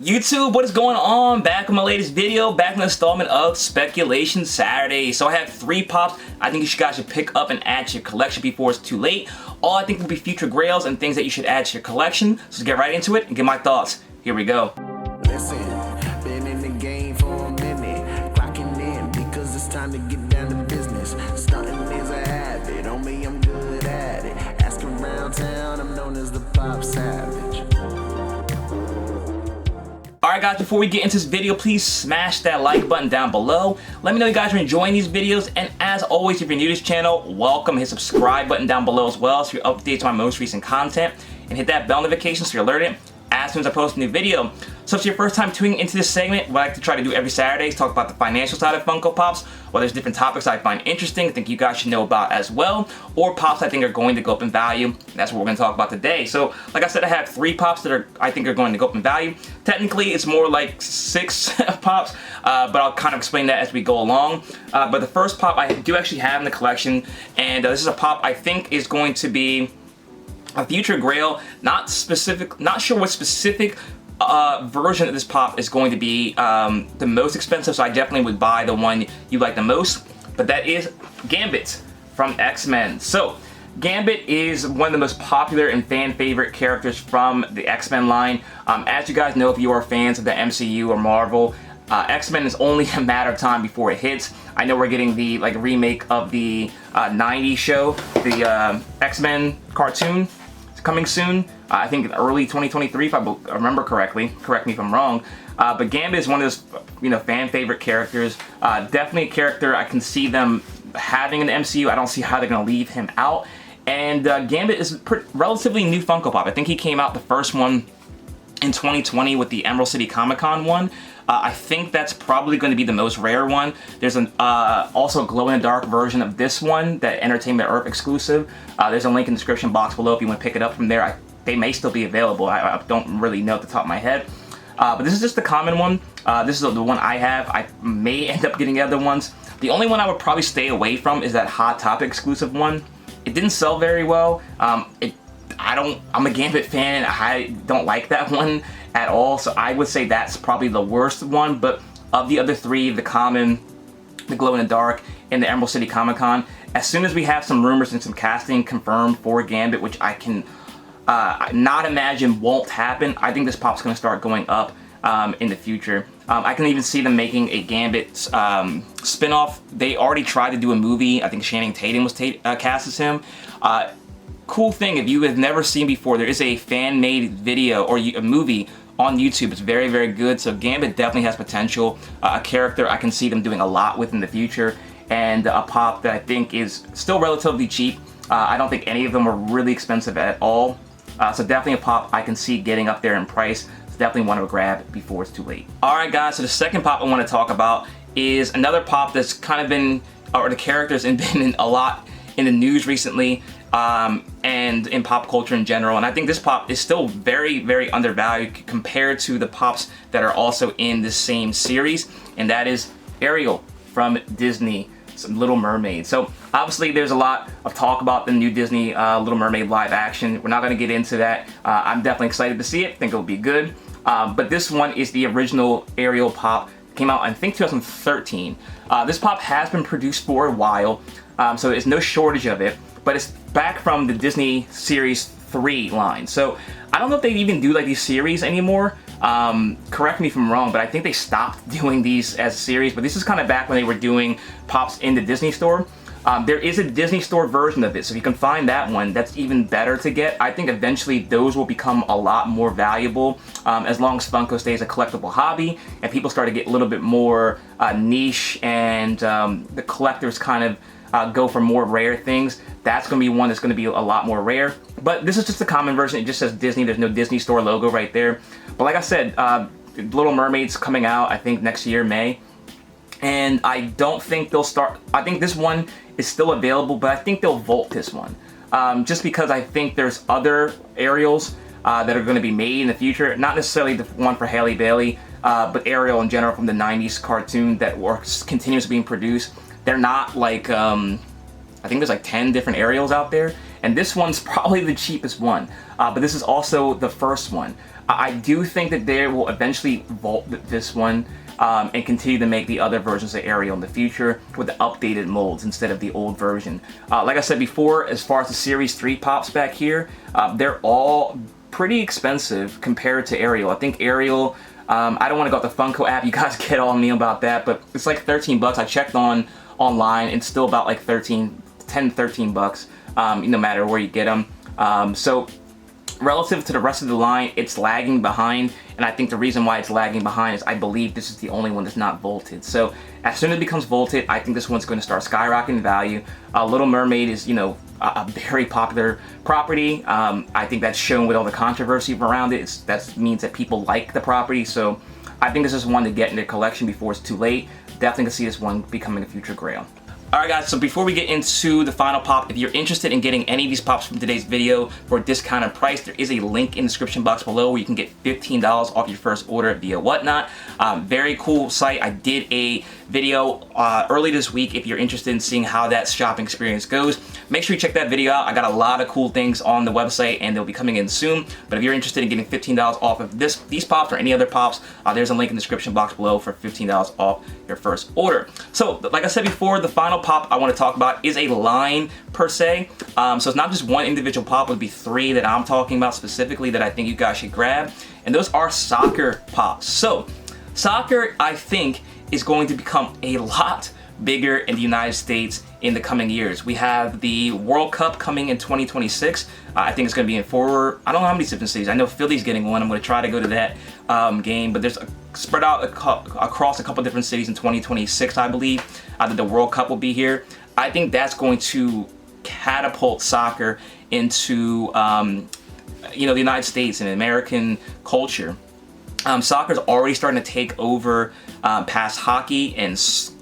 YouTube, what is going on? Back with my latest video, back in the installment of Speculation Saturday. So I have 3 pops I think you guys should pick up and add to your collection before it's too late. All I think will be future grails and things that you should add to your collection. So let's get right into it and get my thoughts. Here we go. Listen, been in the game for a minute, clocking in because it's time to get down to business. Stunting is a habit, on me I'm good at it. Asking around town, I'm known as the Popsavage. Alright guys, before we get into this video, please smash that like button down below. Let me know you guys are enjoying these videos, and as always, if you're new to this channel, welcome. Hit subscribe button down below as well so you're updated to my most recent content, and hit that bell notification so you're alerted as soon as I post a new video. So if it's your first time tuning into this segment, what I like to try to do every Saturday is talk about the financial side of Funko Pops, or there's different topics I find interesting, I think you guys should know about as well, or pops I think are going to go up in value. That's what we're going to talk about today. So like I said, I have 3 pops that I think are going to go up in value. Technically it's more like 6 pops, but I'll kind of explain that as we go along. But the first pop I do actually have in the collection, and this is a pop I think is going to be a future grail. Not sure what specific version of this pop is going to be the most expensive, so I definitely would buy the one you like the most, but that is Gambit from X-Men. So Gambit is one of the most popular and fan favorite characters from the X-Men line. As you guys know, if you are fans of the MCU or Marvel, X-Men is only a matter of time before it hits. I know we're getting the remake of the 90s show, the X-Men cartoon. Coming soon, I think in early 2023 if I remember correctly. Correct me if I'm wrong. But Gambit is one of those fan favorite characters. Definitely a character I can see them having in the MCU. I don't see how they're going to leave him out. And Gambit is a relatively new Funko Pop. I think he came out the first one in 2020 with the Emerald City Comic Con one. I think that's probably going to be the most rare one. There's an also glow-in-the-dark version of this one, that Entertainment Earth exclusive. There's a link in the description box below if you want to pick it up from there. They may still be available. I don't really know at the top of my head. But this is just the common one. This is the one I have. I may end up getting the other ones. The only one I would probably stay away from is that Hot Topic exclusive one. It didn't sell very well. I'm a Gambit fan, and I don't like that one at all, so I would say that's probably the worst one. But of the other 3, the common, the glow-in-the-dark, and the Emerald City Comic Con, as soon as we have some rumors and some casting confirmed for Gambit, which I can not imagine won't happen, I think this pop's going to start going up in the future. I can even see them making a Gambit spin-off. They already tried to do a movie. I think Channing Tatum was cast as him. Cool thing, if you have never seen before, there is a fan-made video or a movie on YouTube. It's very, very good. So Gambit definitely has potential. A character I can see them doing a lot with in the future, and a pop that I think is still relatively cheap. I don't think any of them are really expensive at all. So definitely a pop I can see getting up there in price. So definitely want to grab before it's too late. Alright guys, so the second pop I want to talk about is another pop that's kind of been, or the characters have been in a lot in the news recently, and in pop culture in general. And I think this pop is still very, very undervalued compared to the pops that are also in the same series, and that is Ariel from Disney, some Little Mermaid. So obviously there's a lot of talk about the new Disney Little Mermaid live action. We're not going to get into that. I'm definitely excited to see it. I think it'll be good. But this one is the original Ariel pop. Came out, I think, 2013. This pop has been produced for a while, so there's no shortage of it, but it's back from the Disney Series 3 line. So I don't know if they even do these series anymore. Correct me if I'm wrong, but I think they stopped doing these as a series, but this is kind of back when they were doing pops in the Disney store. There is a Disney store version of it, so if you can find that one, that's even better to get. I think eventually those will become a lot more valuable as long as Funko stays a collectible hobby and people start to get a little bit more niche, and the collectors kind of go for more rare things. That's going to be one that's going to be a lot more rare. But this is just a common version. It just says Disney. There's no Disney store logo right there. But like I said, Little Mermaid's coming out, I think, next year, May. And I don't think they'll start. I think this one is still available, but I think they'll vault this one. Just because I think there's other Ariels that are going to be made in the future. Not necessarily the one for Halle Bailey, but Ariel in general from the 90s cartoon that works continuously being produced. They're not like, I think there's like 10 different Ariels out there, and this one's probably the cheapest one. But this is also the first one. I do think that they will eventually vault this one and continue to make the other versions of Ariel in the future with the updated molds instead of the old version. Like I said before, as far as the Series 3 Pops back here, they're all pretty expensive compared to Ariel. I think Ariel, I don't want to go with the Funko app, you guys get on me about that, but it's like 13 bucks. I checked online, it's still about like 10, 13 bucks, no matter where you get them. So relative to the rest of the line, it's lagging behind, and I think the reason why it's lagging behind is I believe this is the only one that's not vaulted. So as soon as it becomes vaulted, I think this one's going to start skyrocketing in value. Little Mermaid is, you know, a very popular property. I think that's shown with all the controversy around it. That means that people like the property, so I think this is one to get in the collection before it's too late. Definitely can see this one becoming a future grail. Alright guys, so before we get into the final pop, if you're interested in getting any of these pops from today's video for a discounted price, there is a link in the description box below where you can get $15 off your first order via Whatnot. Very cool site. I did a video early this week if you're interested in seeing how that shopping experience goes. Make sure you check that video out. I got a lot of cool things on the website and they'll be coming in soon. But if you're interested in getting $15 off of these pops or any other pops, there's a link in the description box below for $15 off your first order. So like I said before, the final pop I want to talk about is a line per se. So it's not just one individual pop, it would be 3 that I'm talking about specifically that I think you guys should grab. And those are soccer pops. So soccer, I think, is going to become a lot bigger in the United States in the coming years. We have the World Cup coming in 2026. I think it's going to be in 4, I don't know how many different cities. I know Philly's getting one. I'm going to try to go to that game, but there's spread out across a couple different cities in 2026, I believe, that the World Cup will be here. I think that's going to catapult soccer into you know, the United States and American culture. Soccer's already starting to take over past hockey and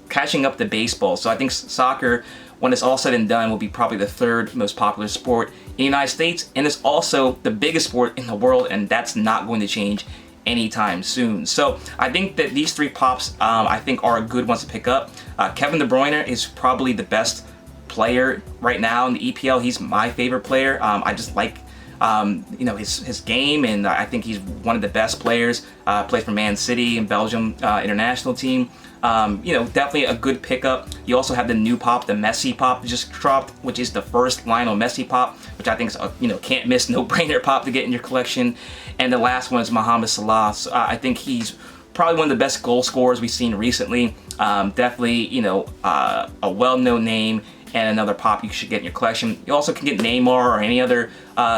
catching up to baseball. So I think soccer, when it's all said and done, will be probably the 3rd most popular sport in the United States, and it's also the biggest sport in the world, and that's not going to change anytime soon. So I think that these 3 pops, I think, are good ones to pick up. Kevin De Bruyne is probably the best player right now in the EPL. He's my favorite player. I just like you know, his game, and I think he's one of the best players. Plays for Man City and Belgium international team. You know, definitely a good pickup. You also have the new pop, the Messi pop that just dropped, which is the first Lionel Messi pop, which I think is a, you know, can't miss, no-brainer pop to get in your collection. And the last one is Mohamed Salah. So, I think he's probably one of the best goal scorers we've seen recently. Definitely, you know, a well-known name and another pop you should get in your collection. You also can get Neymar or any other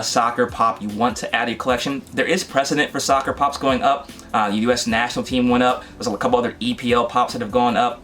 soccer pop you want to add to your collection. There is precedent for soccer pops going up. The U.S. national team went up. There's a couple other EPL pops that have gone up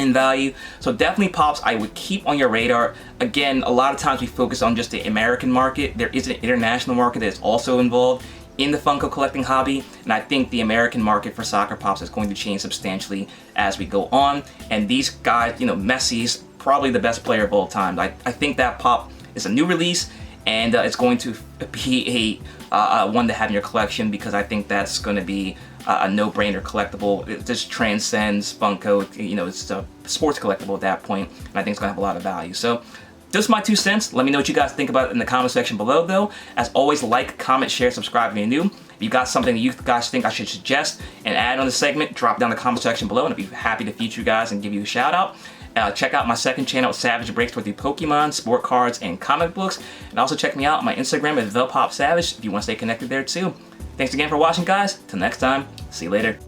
in value. So definitely pops I would keep on your radar. Again, a lot of times we focus on just the American market. There is an international market that is also involved in the Funko collecting hobby, and I think the American market for soccer pops is going to change substantially as we go on. And these guys, you know, Messi's probably the best player of all time. I think that pop is a new release, and it's going to be a one to have in your collection, because I think that's going to be a no-brainer collectible. It just transcends Funko. You know, it's a sports collectible at that point, and I think it's going to have a lot of value. So just my 2 cents. Let me know what you guys think about it in the comment section below, though. As always, like, comment, share, subscribe if you're new. If you got something that you guys think I should suggest and add on the segment, drop down in the comment section below, and I'll be happy to feature you guys and give you a shout out. Check out my second channel, Savage Breaks, with the Pokemon, sport cards, and comic books. And also check me out on my Instagram at ThePopSavage if you want to stay connected there too. Thanks again for watching, guys. Till next time, see you later.